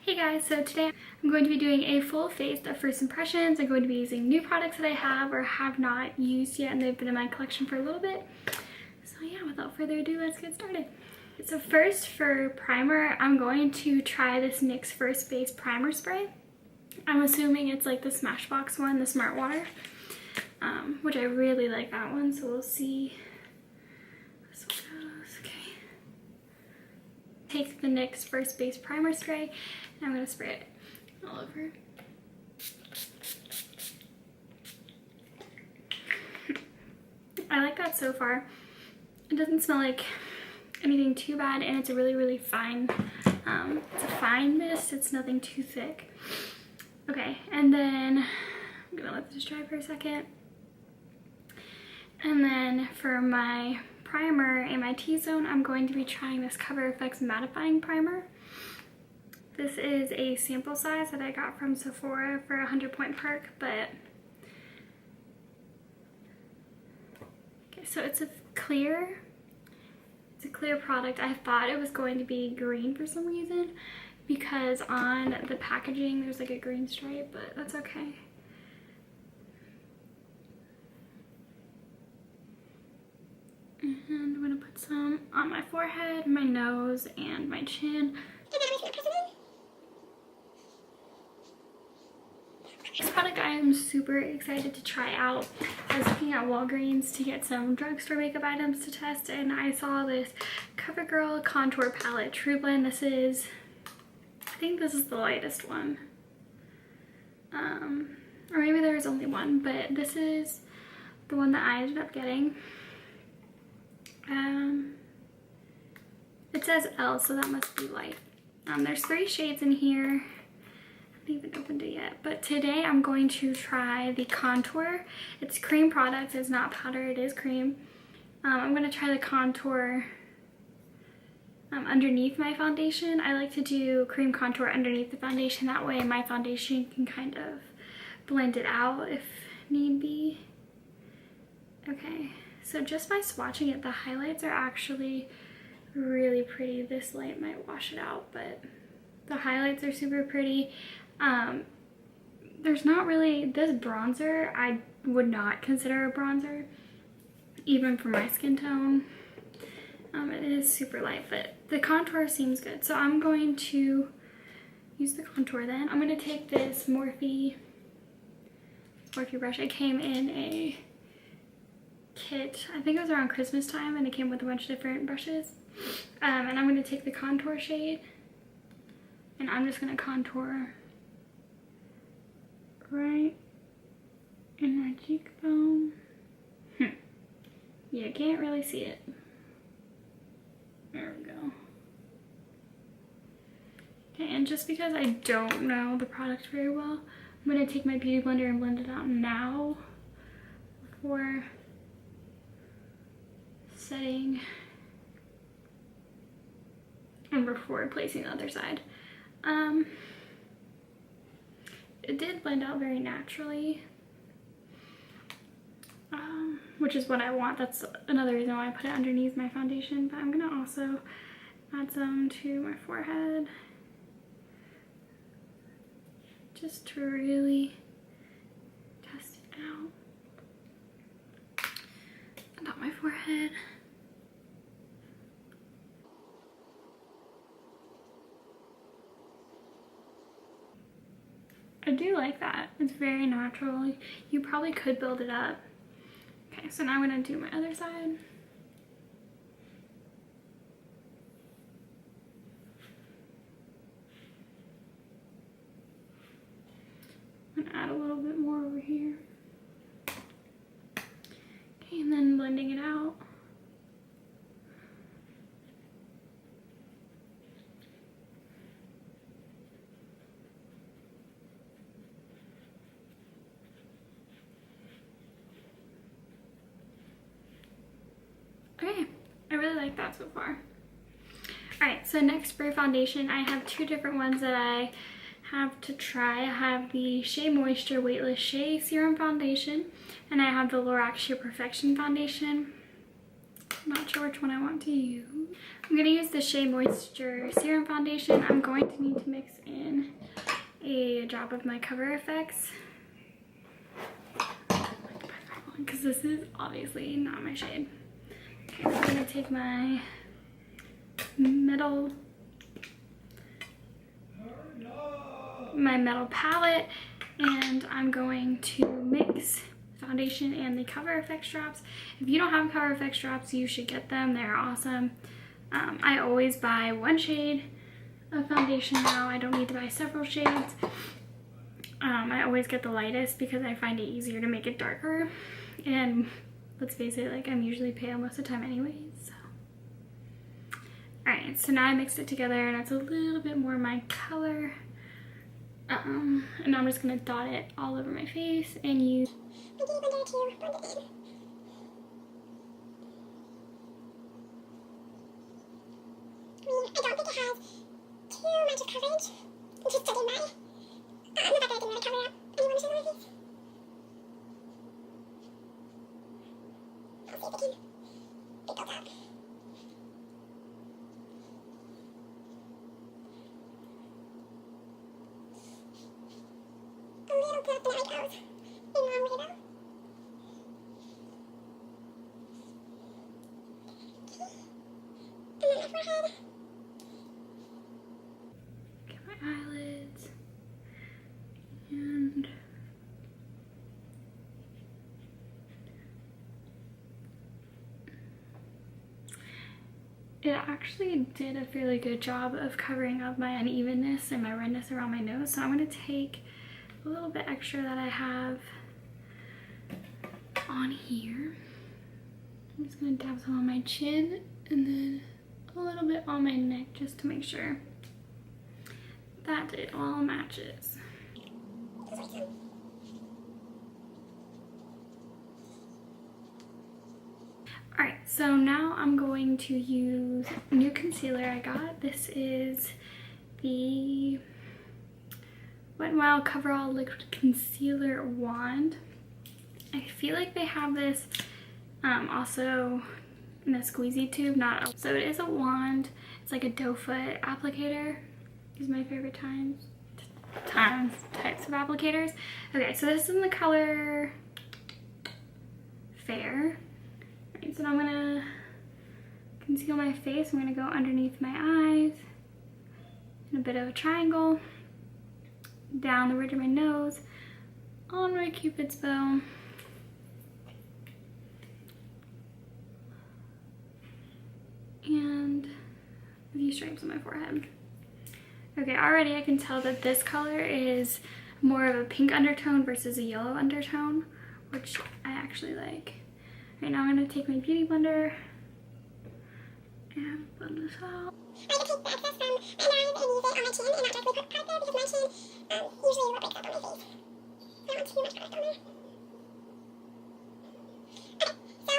Hey guys, so today I'm going to be doing a full face of first impressions. I'm going to be using new products that I have or have not used yet, and they've been in my collection for a little bit. So yeah, without further ado, let's get started. So first, for primer, I'm going to try this NYX First Base Primer Spray. I'm assuming it's like the Smashbox one, the Smart Water, which I really like that one, so we'll see how this one goes. Okay. Take the NYX First Base Primer Spray, and I'm going to spray it all over. I like that so far. It doesn't smell like anything too bad, and it's a really fine, it's a fine mist. It's nothing too thick. Okay, and then I'm gonna let this dry for a second. And then for my primer in my T-zone, I'm going to be trying this Cover FX Mattifying Primer. This is a sample size that I got from Sephora for 100 Point Perk, but okay, so it's a clear product. I thought it was going to be green for some reason because on the packaging there's like a green stripe, but that's okay. And I'm gonna put some on my forehead, my nose, and my chin. This product I am super excited to try out. I was looking at Walgreens to get some drugstore makeup items to test, and I saw this Covergirl Contour palette, True Blend. This is, I think this is the lightest one. Or maybe there was only one, but this is the one that I ended up getting. It says L, so that must be light. There's 3 shades in here. I haven't even opened it yet, but today I'm going to try the contour. It's cream product, it's not powder, it is cream. I'm going to try the contour underneath my foundation. I like to do cream contour underneath the foundation, that way my foundation can kind of blend it out if need be. Okay, so just by swatching it, the highlights are actually really pretty. This light might wash it out, but the highlights are super pretty. There's not really, this bronzer I would not consider a bronzer, even for my skin tone. It is super light, but the contour seems good. So I'm going to use the contour then. I'm going to take this Morphe brush. It came in a kit, I think it was around Christmas time, and it came with a bunch of different brushes. And I'm going to take the contour shade, and I'm just going to contour right in my cheekbone. Yeah, can't really see it. There we go. Okay, and just because I don't know the product very well, I'm going to take my beauty blender and blend it out now before setting and before placing the other side. It did blend out very naturally, which is what I want. That's another reason why I put it underneath my foundation, but I'm gonna also add some to my forehead just to really test it out. And on my forehead. I do like that. It's very natural. You probably could build it up. Okay, so now I'm gonna do my other side. I'm gonna add a little bit more over here. Okay, and then blending it out. Okay, I really like that so far. Alright, so next for foundation, I have 2 different ones that I have to try. I have the Shea Moisture Weightless Shea Serum Foundation, and I have the Lorac Sheer Perfection Foundation. I'm not sure which one I want to use. I'm going to use the Shea Moisture Serum Foundation. I'm going to need to mix in a drop of my Cover Effects, because this is obviously not my shade. Okay, so I'm gonna take my metal palette, and I'm going to mix foundation and the Cover Effects drops. If you don't have Cover Effects drops, you should get them. They're awesome. I always buy one shade of foundation now. I don't need to buy several shades. I always get the lightest because I find it easier to make it darker. And let's face it, like, I'm usually pale most of the time anyways, so. Alright, so now I mixed it together and it's a little bit more my color. And I'm just gonna dot it all over my face and use I don't think it has too much of coverage. I'm just judging by the fact that I didn't really cover up any one of my face. I'll see if it can be built up. A little bit of the eyebrows in one way though. Okay. And then my forehead. Eyelids, and it actually did a fairly good job of covering up my unevenness and my redness around my nose. So I'm going to take a little bit extra that I have on here. I'm just going to dab some on my chin and then a little bit on my neck just to make sure that it all matches. Alright, so now I'm going to use new concealer I got. This is the Wet n Wild Coverall Liquid Concealer Wand. I feel like they have this also in a squeezy tube, so it is a wand. It's like a doe foot applicator. These are my favorite types of applicators. Okay, so this is in the color Fair. Right, so now I'm gonna conceal my face. I'm gonna go underneath my eyes in a bit of a triangle, down the ridge of my nose, on my Cupid's bow, and a few stripes on my forehead. Okay, already I can tell that this color is more of a pink undertone versus a yellow undertone, which I actually like. Right now I'm going to take my beauty blender and blend this out. I like to take the excess from my line and use it on my chin and not directly put part there because my chin usually what breaks up on my face. I don't want too much product on there. Okay, so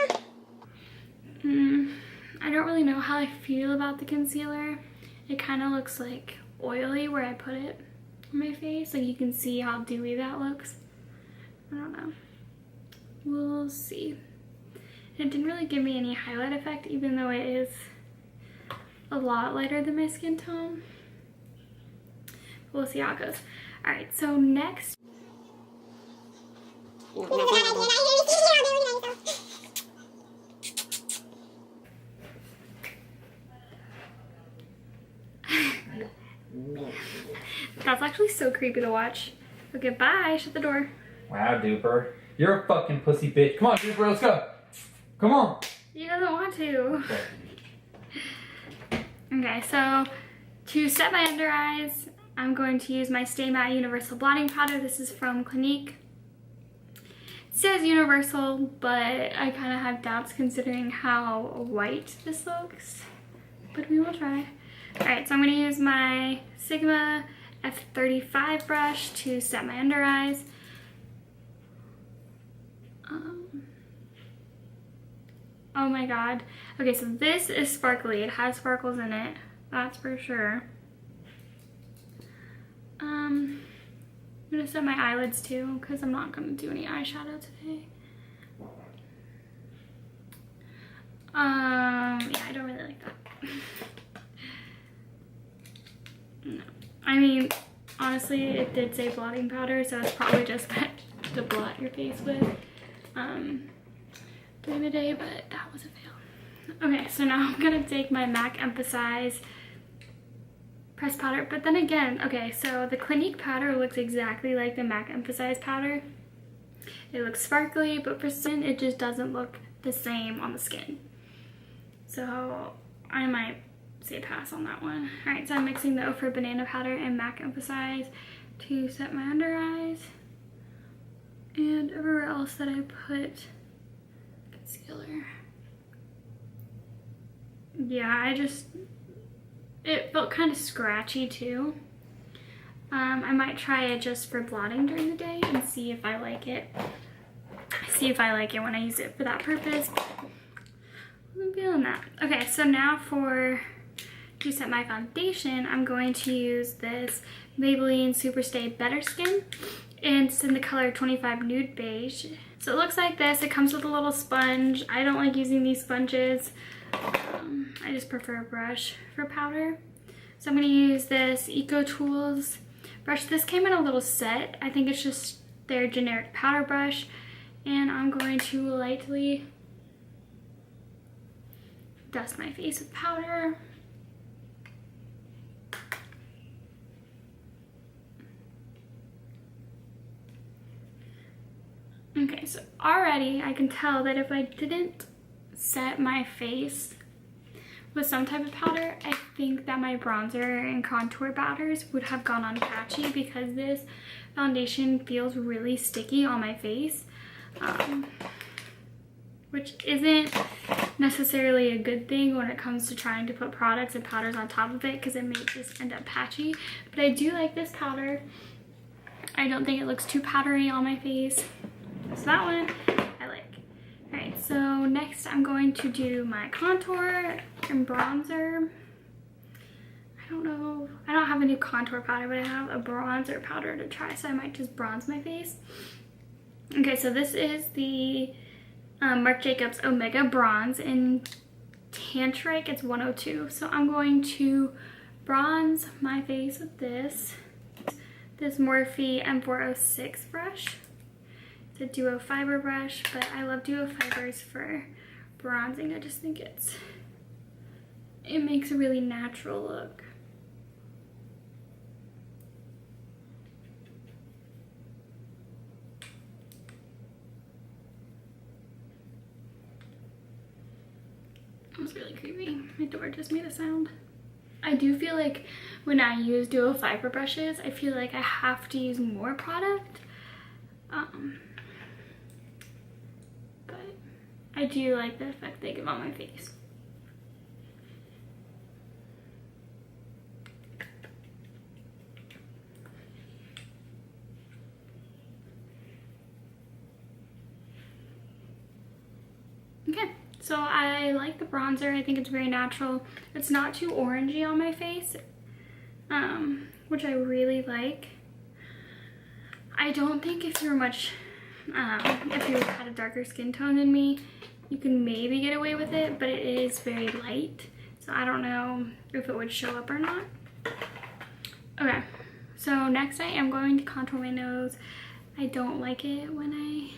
I don't really know how I feel about the concealer. It kind of looks like oily where I put it on my face. Like, you can see how dewy that looks. I don't know. We'll see. It didn't really give me any highlight effect, even though it is a lot lighter than my skin tone. We'll see how it goes. Alright, so next. That's actually so creepy to watch. Okay, bye. Shut the door. Wow, Duper. You're a fucking pussy bitch. Come on, Duper, let's go. Come on. He doesn't want to. Okay, so to set my under eyes, I'm going to use my Stay Matte Universal Blotting Powder. This is from Clinique. It says universal, but I kind of have doubts considering how white this looks. But we will try. Alright, so I'm going to use my Sigma F35 brush to set my under eyes. Oh my god. Okay, so this is sparkly. It has sparkles in it. That's for sure. I'm going to set my eyelids too because I'm not going to do any eyeshadow today. Yeah, I don't really like that. No. I mean, Honestly, it did say blotting powder, so it's probably just meant to blot your face with during the day, but that was a fail. Okay, so now I'm gonna take my MAC Emphasize pressed powder, but then again, okay, so the Clinique powder looks exactly like the MAC Emphasize powder. It looks sparkly, but for skin, it just doesn't look the same on the skin. So I might say pass on that one. All right, so I'm mixing the Ofra Banana powder and MAC Emphasize to set my under eyes and everywhere else that I put concealer. Yeah, it felt kind of scratchy too. I might try it just for blotting during the day and see if I like it. See if I like it when I use it for that purpose. I'm feeling that. Okay, so now to set my foundation, I'm going to use this Maybelline Superstay Better Skin, and it's in the color 25 Nude Beige. So it looks like this. It comes with a little sponge. I don't like using these sponges. I just prefer a brush for powder. So I'm going to use this Eco Tools brush. This came in a little set. I think it's just their generic powder brush. And I'm going to lightly dust my face with powder. Okay, so already I can tell that if I didn't set my face with some type of powder, I think that my bronzer and contour powders would have gone on patchy because this foundation feels really sticky on my face, which isn't necessarily a good thing when it comes to trying to put products and powders on top of it because it may just end up patchy. But I do like this powder. I don't think it looks too powdery on my face. So that one I like. Alright, so next I'm going to do my contour and bronzer. I don't know, I don't have a new contour powder, but I have a bronzer powder to try, so I might just bronze my face. Okay, so this is the Marc Jacobs Omega Bronze in Tantric. It's 102. So I'm going to bronze my face with this Morphe M406 brush. It's a duo fiber brush, but I love duo fibers for bronzing. I just think it makes a really natural look. That was really creepy. My door just made a sound. I do feel like when I use duo fiber brushes, I feel like I have to use more product. But I do like the effect they give on my face. Okay, so I like the bronzer. I think it's very natural. It's not too orangey on my face, which I really like. I don't think if you're if you had a darker skin tone than me, you can maybe get away with it, but it is very light. So I don't know if it would show up or not. Okay, so next I am going to contour my nose. I don't like it when I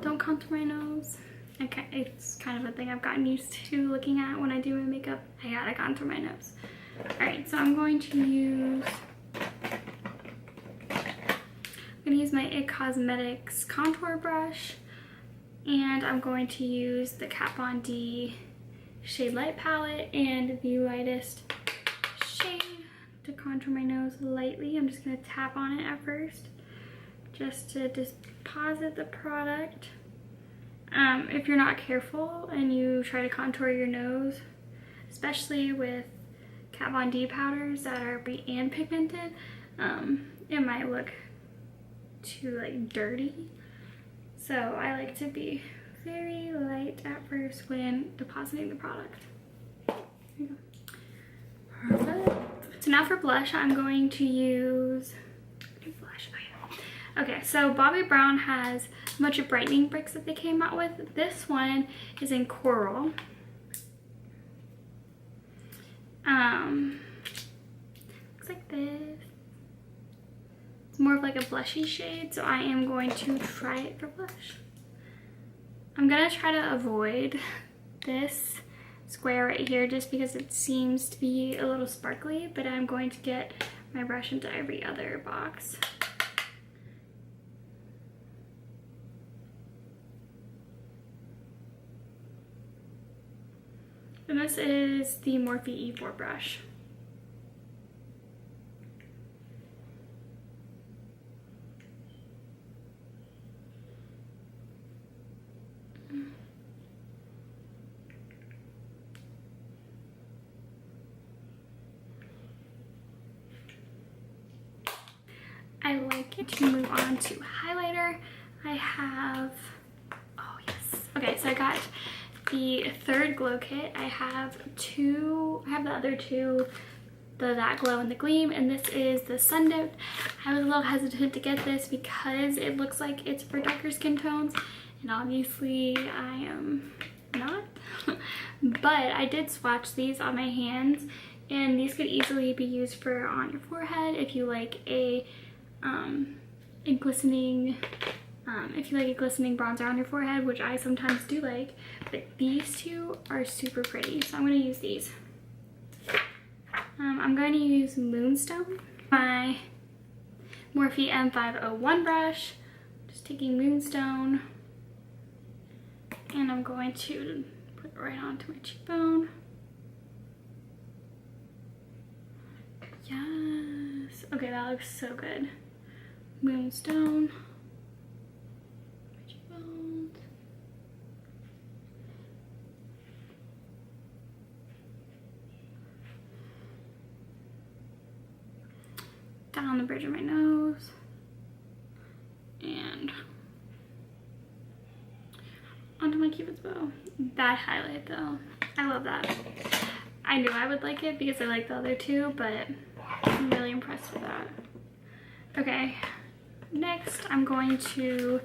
don't contour my nose. Okay, it's kind of a thing I've gotten used to looking at when I do my makeup. I gotta contour my nose. Alright, so I'm going to use my IT Cosmetics contour brush, and I'm going to use the Kat Von D Shade Light palette and the lightest shade to contour my nose lightly. I'm just going to tap on it at first just to deposit the product. If you're not careful and you try to contour your nose, especially with Kat Von D powders that are and pigmented, it might look too dirty. So I like to be very light at first when depositing the product. There you go. Perfect. So now for blush, I'm going to use blush. Okay, so Bobbi Brown has a bunch of brightening bricks that they came out with. This one is in Coral. Looks like this. It's more of like a blushy shade, so I am going to try it for blush. I'm gonna try to avoid this square right here just because it seems to be a little sparkly, but I'm going to get my brush into every other box. And this is the Morphe E4 brush. I like it. To move on to highlighter, I have, oh yes. Okay, so I got the third glow kit. I have the other two, the That Glow and the Gleam, and this is the Sun Dipped. I was a little hesitant to get this because it looks like it's for darker skin tones, and obviously I am not. But I did swatch these on my hands, and these could easily be used for on your forehead if you like a glistening bronzer on your forehead, which I sometimes do like. But these two are super pretty, so I'm going to use these. I'm going to use Moonstone, my Morphe M501 brush. Just taking Moonstone, and I'm going to put it right onto my cheekbone. Yes. Okay, that looks so good. Moonstone. My cheekbones. Down the bridge of my nose. And onto my Cupid's bow. That highlight though, I love that. I knew I would like it because I like the other two, but I'm really impressed with that. Okay, next I'm going to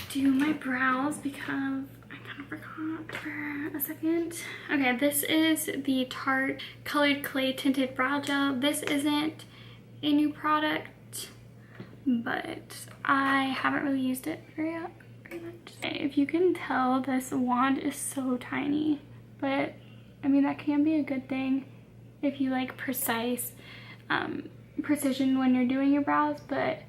do my brows because I kind of forgot for a second. Okay, this is the Tarte Colored Clay Tinted Brow Gel. This isn't a new product, but I haven't really used it very much. If you can tell, this wand is so tiny, but I mean that can be a good thing if you like precision when you're doing your brows. But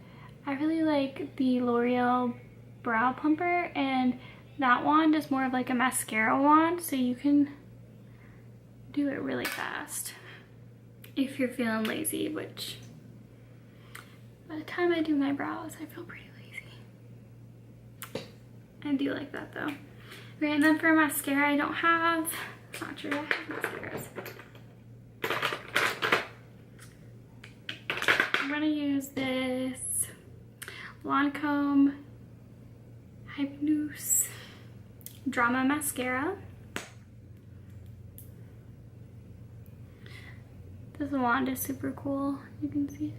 I really like the L'Oreal brow plumper, and that wand is more of like a mascara wand, so you can do it really fast if you're feeling lazy, which by the time I do my brows I feel pretty lazy. I do like that though. Okay, and then for mascara, I don't have, not sure I have mascaras. I'm gonna use this Lancome Hypnose Drama Mascara. This wand is super cool, you can see it.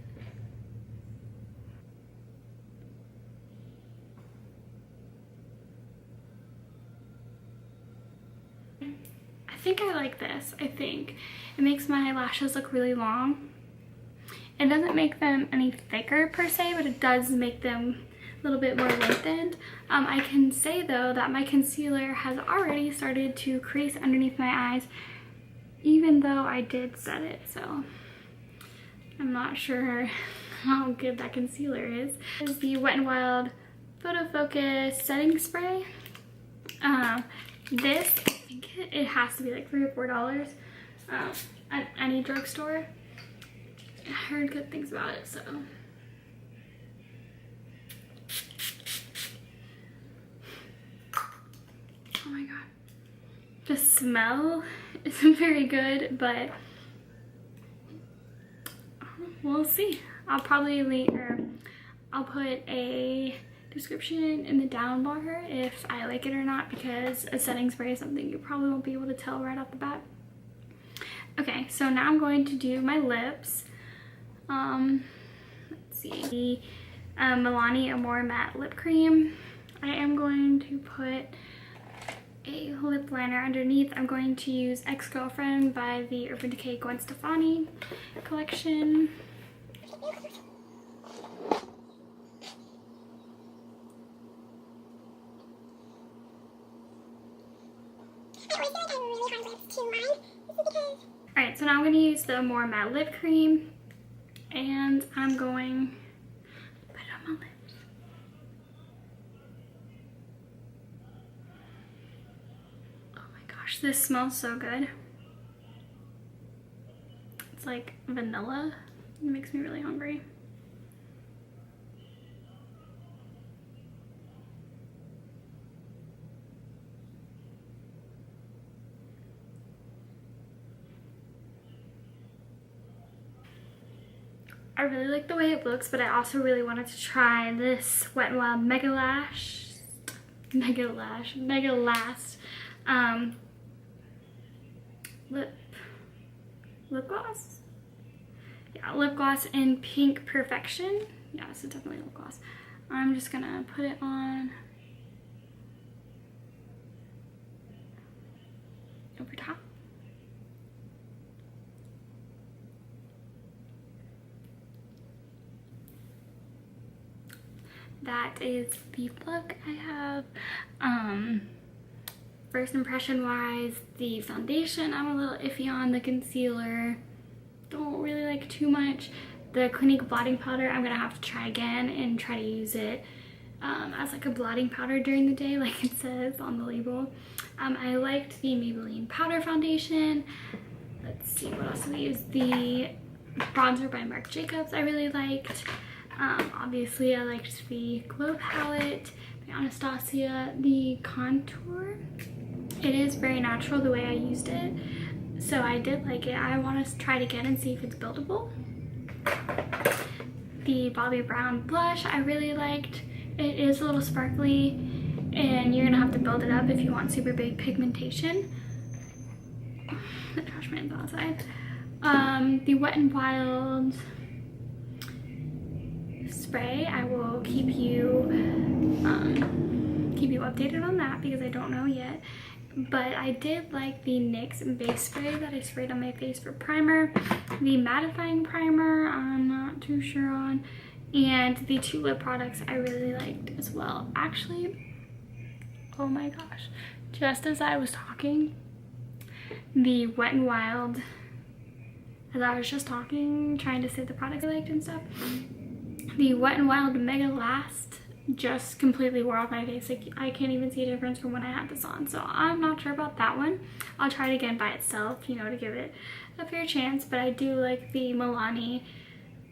I think I like this. I think it makes my lashes look really long. It doesn't make them any thicker per se, but it does make them a little bit more lengthened. I can say though that my concealer has already started to crease underneath my eyes, even though I did set it, so I'm not sure how good that concealer is. This is the Wet n Wild Photo Focus Setting Spray. This, I think it has to be like $3 or $4 at any drugstore. I heard good things about it, so. Oh my god. The smell isn't very good, but we'll see. I'll probably I'll put a description in the down bar if I like it or not, because a setting spray is something you probably won't be able to tell right off the bat. Okay, so now I'm going to do my lips. Let's see, the Milani Amore Matte Lip Cream. I am going to put a lip liner underneath. I'm going to use Ex-Girlfriend by the Urban Decay Gwen Stefani collection. Alright, so now I'm going to use the more matte lip cream, and I'm going to put it on my lips. Oh my gosh, this smells so good. It's like vanilla. It makes me really hungry. I really like the way it looks, but I also really wanted to try this Wet n Wild Mega Last lip gloss. Yeah, lip gloss in Pink Perfection. Yeah, this is definitely lip gloss. I'm just gonna put it on over top. That is the look I have. First impression wise, the foundation I'm a little iffy on. The concealer, don't really like too much. The Clinique blotting powder, I'm gonna have to try again and try to use it as like a blotting powder during the day, like it says on the label. I liked the Maybelline powder foundation. Let's see, what else did we use? The bronzer by Marc Jacobs I really liked. Obviously I liked the Glow palette by Anastasia. The contour, it is very natural the way I used it, so I did like it. I want to try it again and see if it's buildable. The Bobbi Brown blush I really liked. It is a little sparkly and you're gonna have to build it up if you want super big pigmentation. The trash man's outside. The Wet n Wild spray, I will keep you updated on that because I don't know yet. But I did like the NYX base spray that I sprayed on my face for primer. The mattifying primer I'm not too sure on, and the two lip products I really liked as well. Actually, oh my gosh, just as I was talking, the Wet n Wild, as I was just talking, trying to say the products I liked and stuff, the Wet n Wild Mega Last just completely wore off my face. Like, I can't even see a difference from when I had this on, so I'm not sure about that one. I'll try it again by itself, you know, to give it a fair chance, but I do like the Milani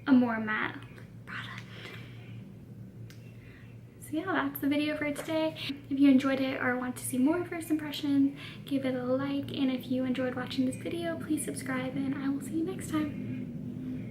More Matte product. So yeah, that's the video for today. If you enjoyed it or want to see more first impressions, give it a like, and if you enjoyed watching this video, please subscribe, and I will see you next time.